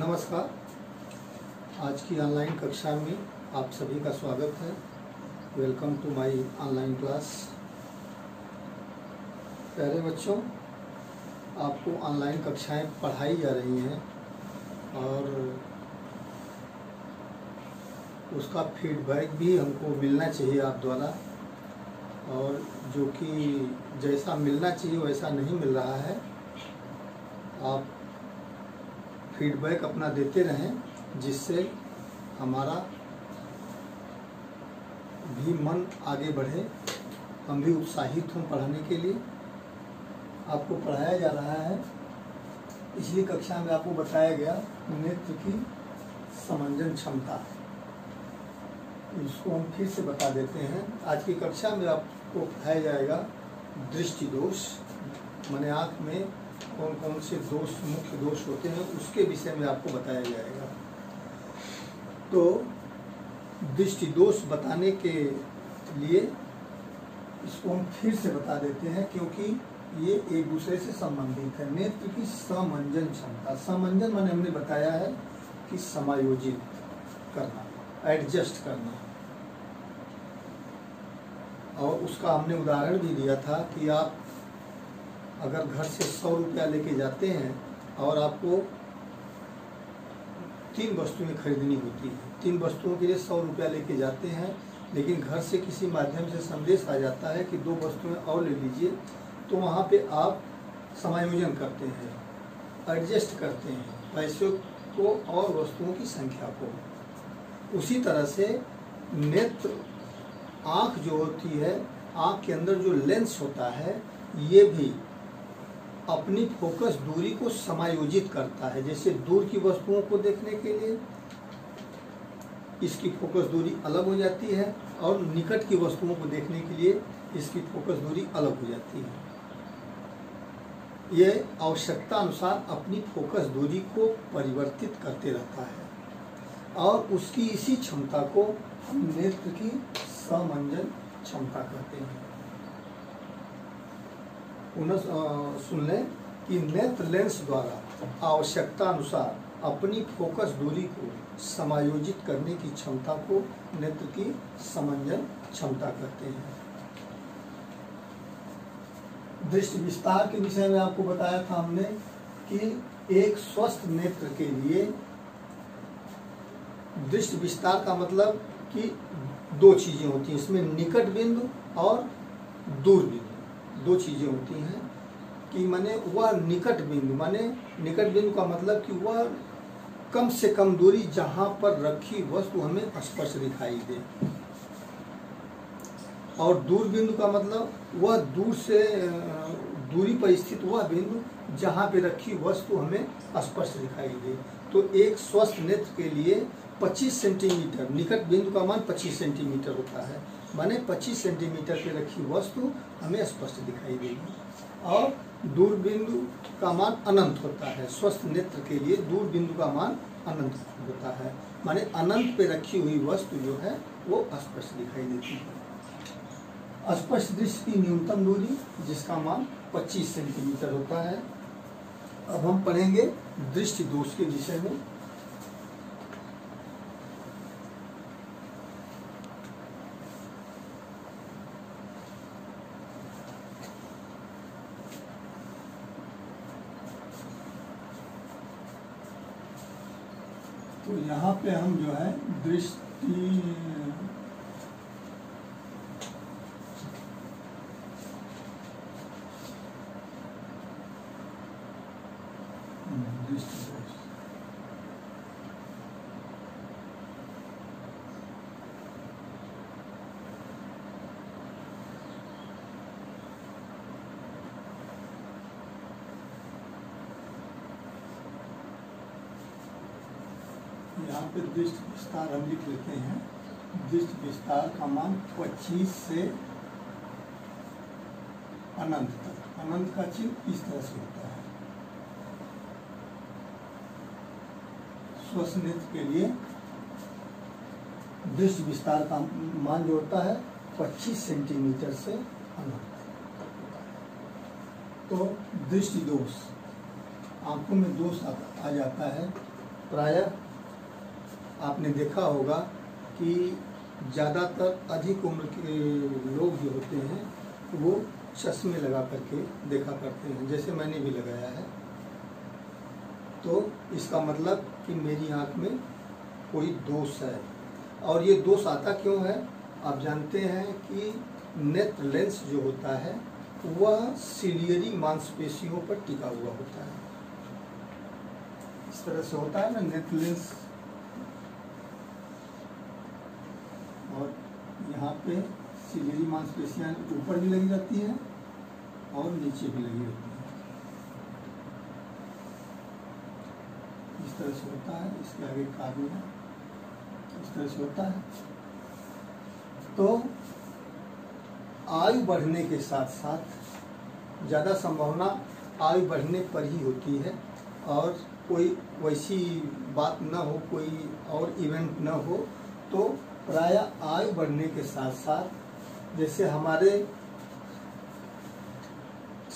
नमस्कार। आज की ऑनलाइन कक्षा में आप सभी का स्वागत है। Welcome to my online class. प्यारे बच्चों, आपको ऑनलाइन कक्षाएं पढ़ाई जा रही हैं और उसका फीडबैक भी हमको मिलना चाहिए आप द्वारा, और जो कि जैसा मिलना चाहिए वैसा नहीं मिल रहा है। आप फीडबैक अपना देते रहें, जिससे हमारा भी मन आगे बढ़े, हम भी उत्साहित हों पढ़ाने के लिए। आपको पढ़ाया जा रहा है, पिछली कक्षा में आपको बताया गया नेत्र की समंजन क्षमता। इसको हम फिर से बता देते हैं। आज की कक्षा में आपको पढ़ाया जाएगा दृष्टि दोष, माने आँख में कौन कौन से दोष, मुख्य दोष होते हैं, उसके विषय में आपको बताया जाएगा। तो दृष्टि दोष बताने के लिए इसको हम फिर से बता देते हैं, क्योंकि ये एक दूसरे से संबंधित है। नेत्र की समंजन क्षमता, समंजन माने हमने बताया है कि समायोजित करना, एडजस्ट करना, और उसका हमने उदाहरण भी दिया था कि आप अगर घर से 100 रुपया लेके जाते हैं और आपको 3 वस्तुएं खरीदनी होती है, 3 वस्तुओं के लिए 100 रुपया लेके जाते हैं, लेकिन घर से किसी माध्यम से संदेश आ जाता है कि 2 वस्तुएं और ले लीजिए, तो वहाँ पे आप समायोजन करते हैं, एडजस्ट करते हैं पैसों को और वस्तुओं की संख्या को। उसी तरह से नेत्र, आँख जो होती है, आँख के अंदर जो लेंस होता है, ये भी अपनी फोकस दूरी को समायोजित करता है। जैसे दूर की वस्तुओं को देखने के लिए इसकी फोकस दूरी अलग हो जाती है, और निकट की वस्तुओं को देखने के लिए इसकी फोकस दूरी अलग हो जाती है। ये आवश्यकता अनुसार अपनी फोकस दूरी को परिवर्तित करते रहता है, और उसकी इसी क्षमता को हम नेत्र की समंजन क्षमता कहते हैं। सुन लें कि नेत्र लेंस द्वारा आवश्यकता अनुसार अपनी फोकस दूरी को समायोजित करने की क्षमता को नेत्र की समंजन क्षमता कहते हैं। दृष्टि विस्तार के विषय में आपको बताया था हमने कि एक स्वस्थ नेत्र के लिए दृष्टि विस्तार का मतलब कि 2 चीजें होती हैं इसमें, निकट बिंदु और दूर बिंदु। 2 चीजें होती हैं कि माने वह निकट बिंदु, माने निकट बिंदु का मतलब कि वह कम से कम दूरी जहां पर रखी वस्तु हमें स्पष्ट दिखाई दे, और दूर बिंदु का मतलब वह दूर से दूरी पर स्थित वह बिंदु जहां पे रखी वस्तु हमें स्पष्ट दिखाई दे। तो एक स्वस्थ नेत्र के लिए 25 सेंटीमीटर, निकट बिंदु का मान 25 सेंटीमीटर होता है, माने 25 सेंटीमीटर पे रखी वस्तु हमें स्पष्ट दिखाई देगी। और दूर बिंदु का मान अनंत होता है। स्वस्थ नेत्र के लिए दूर बिंदु का मान अनंत होता है, माने अनंत पे रखी हुई वस्तु जो है वो स्पष्ट दिखाई देती है। स्पष्ट दृष्टि की न्यूनतम दूरी, जिसका मान 25 सेंटीमीटर होता है। अब हम पढ़ेंगे दृष्टि दोष के विषय में। तो यहाँ पे हम जो है दृष्टि यहाँ पे दृष्टि विस्तार हम लिख लेते हैं। दृष्टि विस्तार का मान 25 से अनंत तक, अनंत का चिन्ह इस तरह से होता है। स्वस्थ नेत्र के लिए दृष्टि विस्तार का मान जो होता है 25 सेंटीमीटर से अनंत। तो दृष्टि दोष, आंखों में दोष आ जाता है, प्रायः आपने देखा होगा कि ज़्यादातर अधिक उम्र के लोग जो होते हैं वो चश्मे लगा करके देखा करते हैं, जैसे मैंने भी लगाया है। तो इसका मतलब कि मेरी आँख में कोई दोष है। और ये दोष आता क्यों है? आप जानते हैं कि नेत्र लेंस जो होता है वह सिलियरी मांसपेशियों पर टिका हुआ होता है। इस तरह से होता है ना नेत्र लेंस, और यहाँ पे सिलियरी मांसपेशियाँ ऊपर भी लगी रहती हैं और नीचे भी लगी रहती हैं। इस तरह से होता है, इसके आगे काबू है, इस तरह से होता है। तो आयु बढ़ने के साथ साथ ज़्यादा संभावना आयु बढ़ने पर ही होती है, और कोई वैसी बात न हो, कोई और इवेंट न हो, तो प्रायः आयु बढ़ने के साथ साथ जैसे हमारे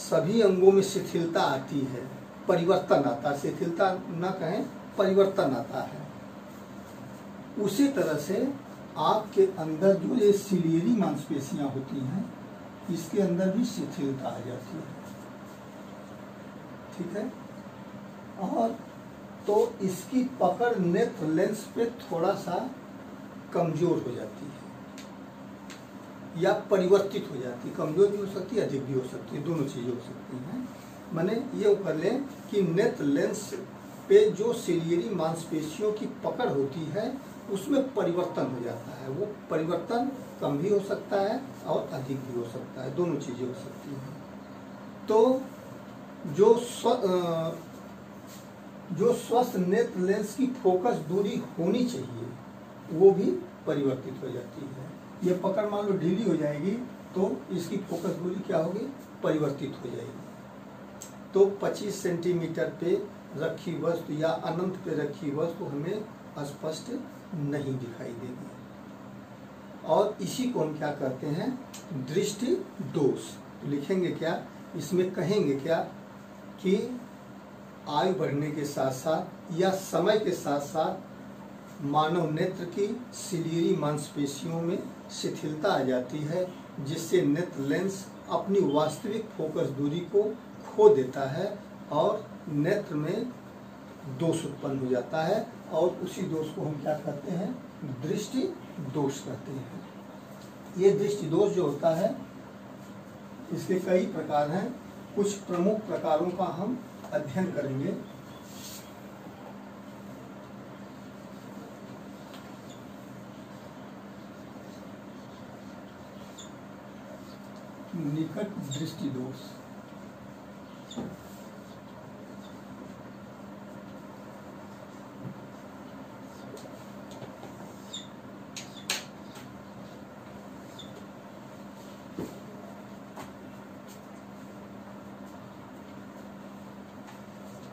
सभी अंगों में शिथिलता आती है, परिवर्तन आता है, शिथिलता न कहें परिवर्तन आता है, उसी तरह से आपके अंदर जो ये सिलियरी मांसपेशियां होती हैं इसके अंदर भी शिथिलता आ जाती है। ठीक है। और तो इसकी पकड़ नेत्र लेंस पे थोड़ा सा कमजोर हो जाती है या परिवर्तित हो जाती है। कमजोर भी हो सकती है, अधिक भी हो सकती है, दोनों चीजें हो सकती हैं। माने ये कर लें कि नेत्र लेंस पे जो सिलियरी मांसपेशियों की पकड़ होती है उसमें परिवर्तन हो जाता है। वो परिवर्तन कम भी हो सकता है और अधिक भी हो सकता है, दोनों चीजें हो सकती हैं। तो जो स्वस्थ नेत्र लेंस की फोकस दूरी होनी चाहिए वो भी परिवर्तित हो जाती है। ये पकड़ मान लो ढीली हो जाएगी तो इसकी फोकस दूरी क्या होगी? परिवर्तित हो जाएगी। तो 25 सेंटीमीटर पे रखी वस्तु या अनंत पे रखी वस्तु हमें स्पष्ट नहीं दिखाई देगी। और इसी को हम क्या कहते हैं? दृष्टि दोष। तो लिखेंगे क्या इसमें? कहेंगे क्या कि आयु बढ़ने के साथ साथ या समय के साथ साथ मानव नेत्र की सिलियरी मांसपेशियों में शिथिलता आ जाती है, जिससे नेत्र लेंस अपनी वास्तविक फोकस दूरी को खो देता है और नेत्र में दोष उत्पन्न हो जाता है, और उसी दोष को हम क्या कहते हैं? दृष्टि दोष कहते हैं। ये दृष्टि दोष जो होता है इसके कई प्रकार हैं। कुछ प्रमुख प्रकारों का हम अध्ययन करेंगे। निकट दृष्टि दोष,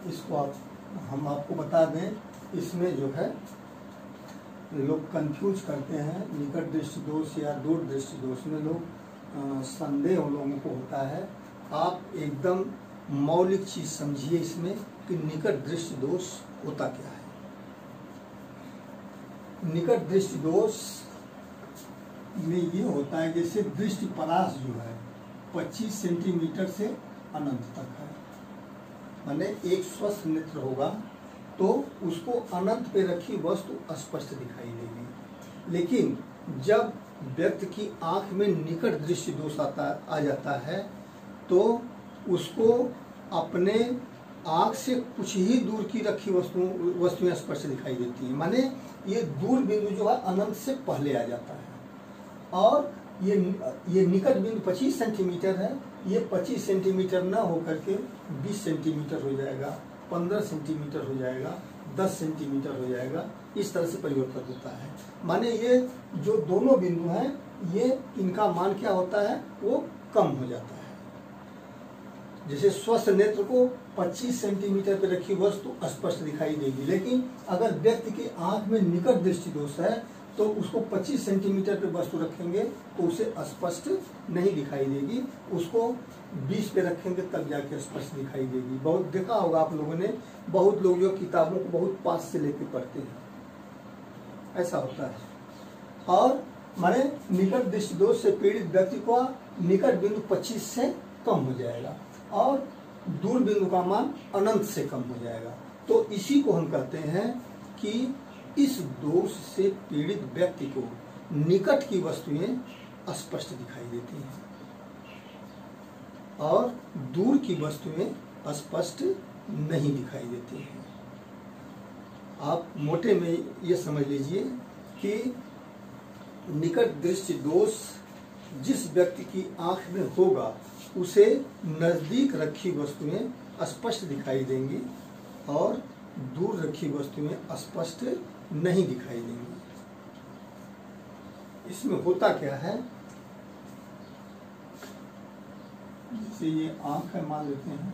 इसको हम आपको बता दें, इसमें जो है लोग कंफ्यूज करते हैं। निकट दृष्टि दोष या दूर दृष्टि दोष में लोग संदेह उन लोगों को होता है। आप एकदम मौलिक चीज समझिए इसमें कि निकट दृष्टि दोष होता क्या है। निकट दृष्टि दोष में ये होता है जैसे दृष्टि परास जो है 25 सेंटीमीटर से अनंत तक है। माने एक स्वस्थ नेत्र होगा तो उसको अनंत पे रखी वस्तु स्पष्ट दिखाई देगी, लेकिन जब व्यक्ति की आंख में निकट दृष्टि दोष आ जाता है तो उसको अपने आंख से कुछ ही दूर की रखी वस्तुएं स्पष्ट दिखाई देती हैं। माने ये दूर बिंदु जो है अनंत से पहले आ जाता है, और ये निकट बिंदु 25 सेंटीमीटर है, ये 25 सेंटीमीटर न होकर के 20 सेंटीमीटर हो जाएगा, 15 सेंटीमीटर हो जाएगा, 10 सेंटीमीटर हो जाएगा। इस तरह से परिवर्तन होता है। माने ये जो दोनों बिंदु हैं ये इनका मान क्या होता है? वो कम हो जाता है। जैसे स्वस्थ नेत्र को 25 सेंटीमीटर पर रखी वस्तु स्पष्ट दिखाई देगी, लेकिन अगर व्यक्ति की आंख में निकट दृष्टि दोष है तो उसको 25 सेंटीमीटर पे वस्तु रखेंगे तो उसे स्पष्ट नहीं दिखाई देगी, उसको 20 पे रखेंगे तब जाके स्पष्ट दिखाई देगी। बहुत देखा होगा आप लोगों ने, बहुत लोग जो किताबों को बहुत पास से लेके पढ़ते हैं, ऐसा होता है। और माने निकट दृष्टि दोष से पीड़ित व्यक्ति को निकट बिंदु 25 से कम हो जाएगा और दूर बिंदु का मान अनंत से कम हो जाएगा। तो इसी को हम कहते हैं कि इस दोष से पीड़ित व्यक्ति को निकट की वस्तुएं स्पष्ट दिखाई देती हैं और दूर की वस्तुएं स्पष्ट नहीं दिखाई देती हैं। आप मोटे में ये समझ लीजिए कि निकट दृष्टि दोष जिस व्यक्ति की आंख में होगा उसे नजदीक रखी वस्तुएं स्पष्ट दिखाई देंगी और दूर रखी वस्तुएं स्पष्ट नहीं दिखाई देंगी। इसमें होता क्या है, जैसे ये आंख है मान लेते हैं,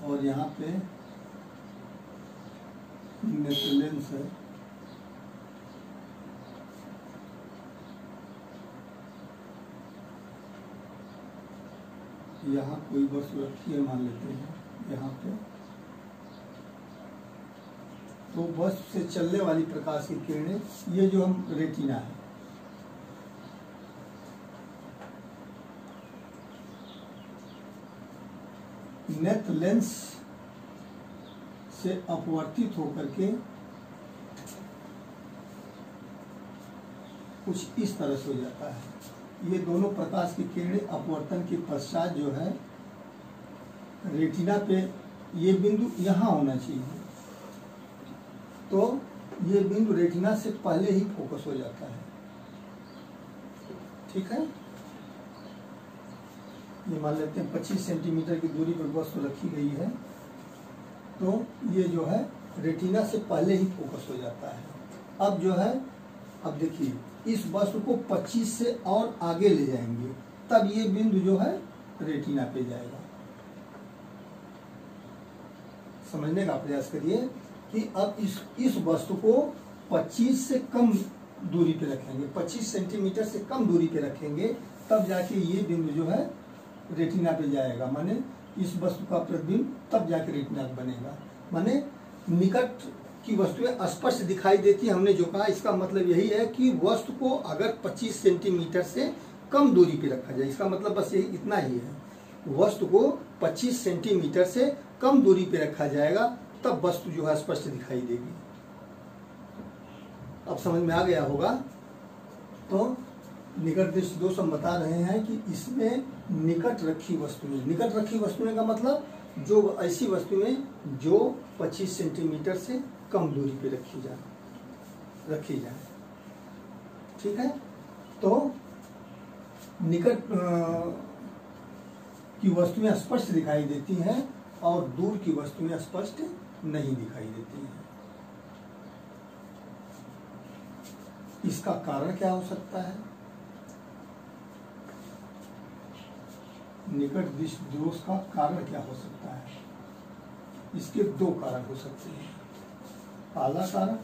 और यहाँ पे लेंस है, यहाँ कोई वस्तु रखी है मान लेते हैं यहाँ पे, तो वस्तु से चलने वाली प्रकाश की किरणें, ये जो हम रेटिना है, नेत्र लेंस से अपवर्तित होकर के कुछ इस तरह से हो जाता है। ये दोनों प्रकाश की किरणें अपवर्तन के पश्चात जो है रेटिना पे, ये बिंदु यहाँ होना चाहिए, तो ये बिंदु रेटिना से पहले ही फोकस हो जाता है। ठीक है, ये मान लेते हैं 25 सेंटीमीटर की दूरी पर वस्तु रखी गई है, तो ये जो है रेटिना से पहले ही फोकस हो जाता है। अब जो है, अब देखिए इस वस्तु को 25 से और आगे ले जाएंगे तब ये बिंदु जो है रेटिना पे जाएगा। समझने का प्रयास करिए कि अब इस वस्तु को 25 से कम दूरी पे रखेंगे, 25 सेंटीमीटर से कम दूरी पे रखेंगे तब जाके ये बिंदु जो है रेटिना पे जाएगा। माने इस वस्तु का प्रतिबिंब तब जाके रेटिना बनेगा। माने निकट की वस्तुएं स्पष्ट दिखाई देती है। हमने जो कहा इसका मतलब यही है कि वस्तु को अगर 25 सेंटीमीटर से कम दूरी पे रखा जाए, इसका मतलब बस यही इतना ही है, वस्तु को 25 सेंटीमीटर से कम दूरी पे रखा जाएगा तब वस्तु जो है स्पष्ट दिखाई देगी। अब समझ में आ गया होगा। तो निकट दृष्टि दोष हम बता रहे हैं कि इसमें निकट रखी वस्तुएं, निकट रखी वस्तुएं का मतलब जो ऐसी वस्तुएं जो 25 सेंटीमीटर से कम दूरी पे रखी जाए। ठीक है, तो निकट की वस्तुएं स्पष्ट दिखाई देती हैं और दूर की वस्तुएं स्पष्ट नहीं दिखाई देती हैं। इसका कारण क्या हो सकता है? निकट दृष्टि दोष का कारण क्या हो सकता है? इसके दो कारण हो सकते हैं। पहला कारण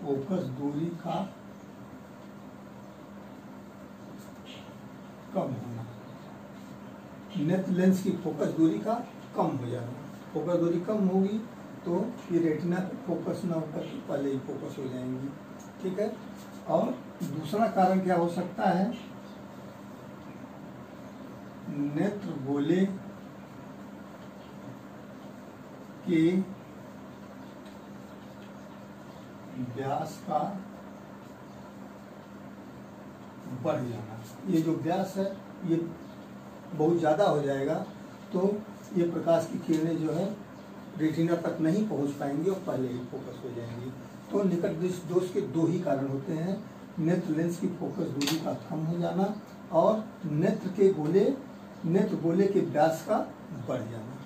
फोकस दूरी का कम होना, नेत्र लेंस की फोकस दूरी का कम हो जाना। फोकस दूरी कम होगी तो ये रेटिना फोकस ना होकर पहले ही फोकस हो जाएंगी। ठीक है, और दूसरा कारण क्या हो सकता है? नेत्र गोले के व्यास का बढ़ जाना। ये जो व्यास है ये बहुत ज़्यादा हो जाएगा तो ये प्रकाश की किरणें जो है रेटिना तक नहीं पहुंच पाएंगी और पहले ही फोकस हो जाएंगी। तो निकट दृष्टि दोष के दो ही कारण होते हैं, नेत्र लेंस की फोकस दूरी का कम हो जाना और नेत्र गोले के व्यास का बढ़ जाना।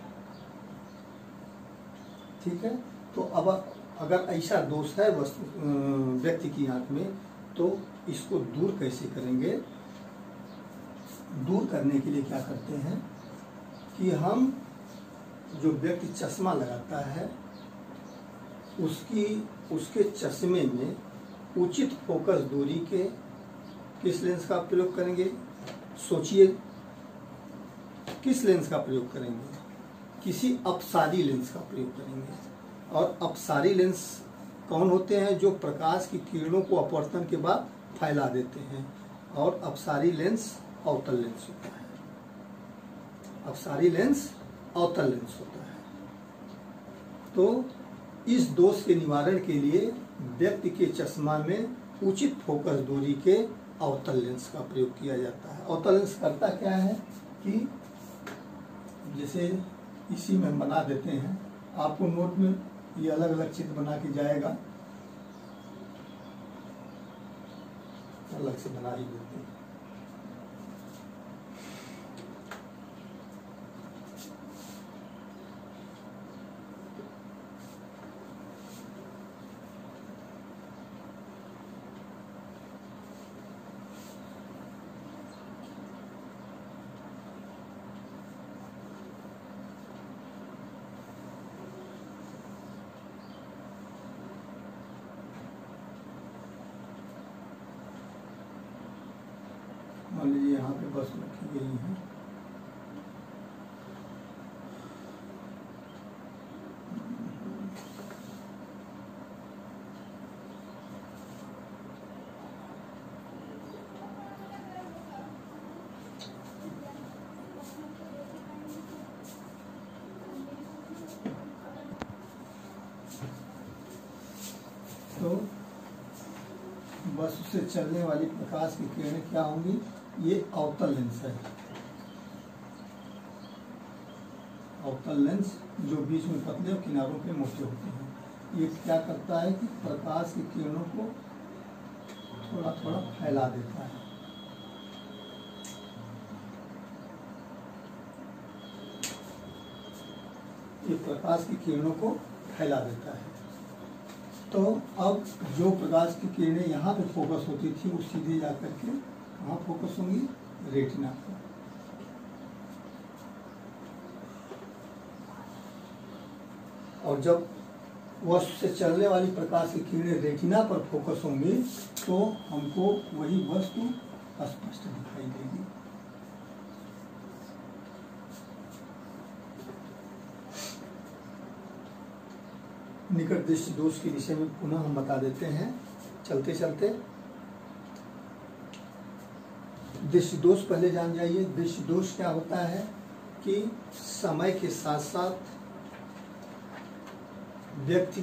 ठीक है, तो अब अगर ऐसा दोष है व्यक्ति की आंख में तो इसको दूर कैसे करेंगे? दूर करने के लिए क्या करते हैं कि हम जो व्यक्ति चश्मा लगाता है उसके चश्मे में उचित फोकस दूरी के किस लेंस का प्रयोग करेंगे? सोचिए, किस लेंस का प्रयोग करेंगे? किसी अपसारी लेंस का प्रयोग करेंगे। और अपसारी लेंस कौन होते हैं? जो प्रकाश की किरणों को अपवर्तन के बाद फैला देते हैं। और अपसारी लेंस अवतल लेंस होता है। अपसारी लेंस अवतल लेंस होता है। तो इस दोष के निवारण के लिए व्यक्ति के चश्मा में उचित फोकस दूरी के अवतल लेंस का प्रयोग किया जाता है। अवतल लेंस करता क्या है कि जैसे इसी में बना देते हैं, आपको नोट में ये अलग अलग चित्र बना के जाएगा, अलग से बना ही देते हैं। मान लीजिए यहाँ पे बस रखी गई है। तो बस उससे चलने वाली प्रकाश की किरणें क्या होंगी? ये अवतल लेंस है। अवतल लेंस जो बीच में पतले और किनारों पे मोटे होते हैं। ये क्या करता है कि प्रकाश की किरणों को थोड़ा थोड़ा फैला देता है। ये प्रकाश की किरणों को फैला देता है। तो अब जो प्रकाश की किरणें यहाँ पे फोकस होती थी वो सीधे जाकर के कहाँ फोकस होंगी? रेटिना पर। और जब वस्तु से चलने वाली प्रकाश की किरणें रेटिना पर फोकस होंगी तो हमको वही वस्तु स्पष्ट दिखाई देगी। निकट दृष्टि दोष के विषय में पुनः हम बता देते हैं चलते चलते। दृष्टि दोष पहले जान जाइए। दृष्टि दोष क्या होता है कि समय के साथ साथ व्यक्ति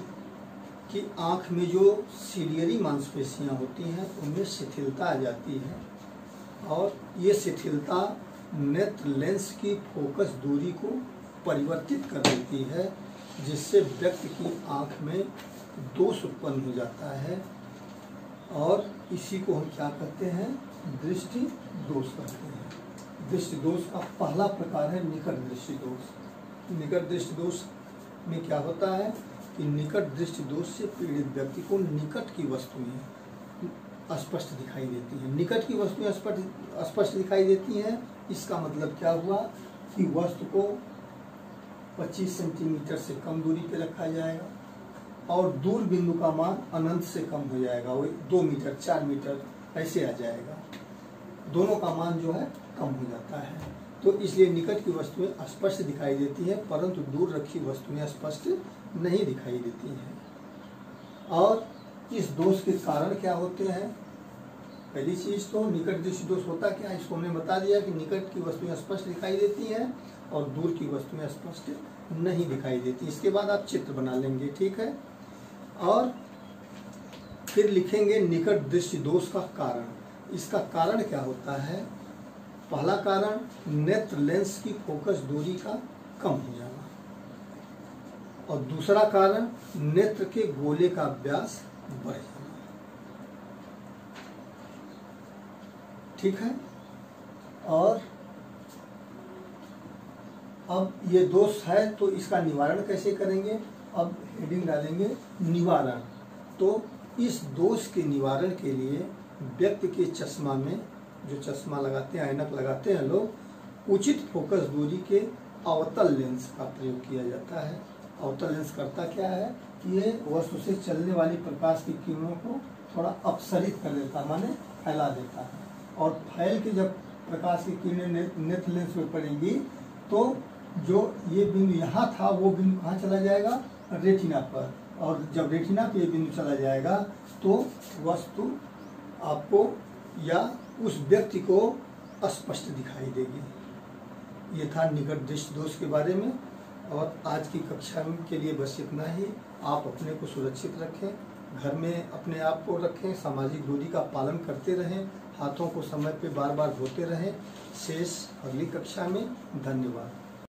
की आंख में जो सिलियरी मांसपेशियां होती हैं उनमें शिथिलता आ जाती है और ये शिथिलता नेत्र लेंस की फोकस दूरी को परिवर्तित कर देती है, जिससे व्यक्ति की आंख में दोष उत्पन्न हो जाता है और इसी को हम क्या कहते हैं? दृष्टि दोष कहते हैं। दृष्टि दोष का पहला प्रकार है निकट दृष्टि दोष। निकट दृष्टि दोष में क्या होता है कि निकट दृष्टि दोष से पीड़ित व्यक्ति को निकट की वस्तुएं स्पष्ट दिखाई देती हैं। निकट की वस्तुएं स्पष्ट दिखाई देती हैं, इसका मतलब क्या हुआ कि वस्तु को 25 सेंटीमीटर से कम दूरी पे रखा जाएगा और दूर बिंदु का मान अनंत से कम हो जाएगा, वो 2 मीटर 4 मीटर ऐसे आ जाएगा। दोनों का मान जो है कम हो जाता है। तो इसलिए निकट की वस्तुएं स्पष्ट दिखाई देती हैं परंतु दूर रखी वस्तुएं स्पष्ट नहीं दिखाई देती हैं। और इस दोष के कारण क्या होते हैं? पहली चीज तो निकट दृष्टि दोष होता क्या है इसको हमने बता दिया कि निकट की वस्तुएं स्पष्ट दिखाई देती हैं और दूर की वस्तुएं स्पष्ट नहीं दिखाई देती। इसके बाद आप चित्र बना लेंगे, ठीक है। और फिर लिखेंगे निकट दृष्टि दोष का कारण। इसका कारण क्या होता है? पहला कारण नेत्र लेंस की फोकस दूरी का कम हो जाना और दूसरा कारण नेत्र के गोले का व्यास बढ़ जाना, ठीक है। और अब ये दोष है तो इसका निवारण कैसे करेंगे? अब हेडिंग डालेंगे निवारण। तो इस दोष के निवारण के लिए व्यक्ति के चश्मा में जो चश्मा लगाते हैं, ऐनक लगाते हैं लोग, उचित फोकस दूरी के अवतल लेंस का प्रयोग किया जाता है। अवतल लेंस करता क्या है, ये वस्तु से चलने वाली प्रकाश की किरणों को थोड़ा अपसरित कर देता है, माने फैला देता है। और फैल के जब प्रकाश की किरणें नेत्र लेंस में पड़ेंगी तो जो ये बिंदु यहाँ था वो बिंदु कहाँ चला जाएगा, रेटिना पर। और जब रेटिना पे ये बिंदु चला जाएगा तो वस्तु आपको या उस व्यक्ति को स्पष्ट दिखाई देगी। ये था निकट दृष्टि दोष के बारे में। और आज की कक्षा के लिए बस इतना ही। आप अपने को सुरक्षित रखें, घर में अपने आप को रखें, सामाजिक दूरी का पालन करते रहें, हाथों को समय पे बार बार धोते रहें। शेष अगली कक्षा में। धन्यवाद।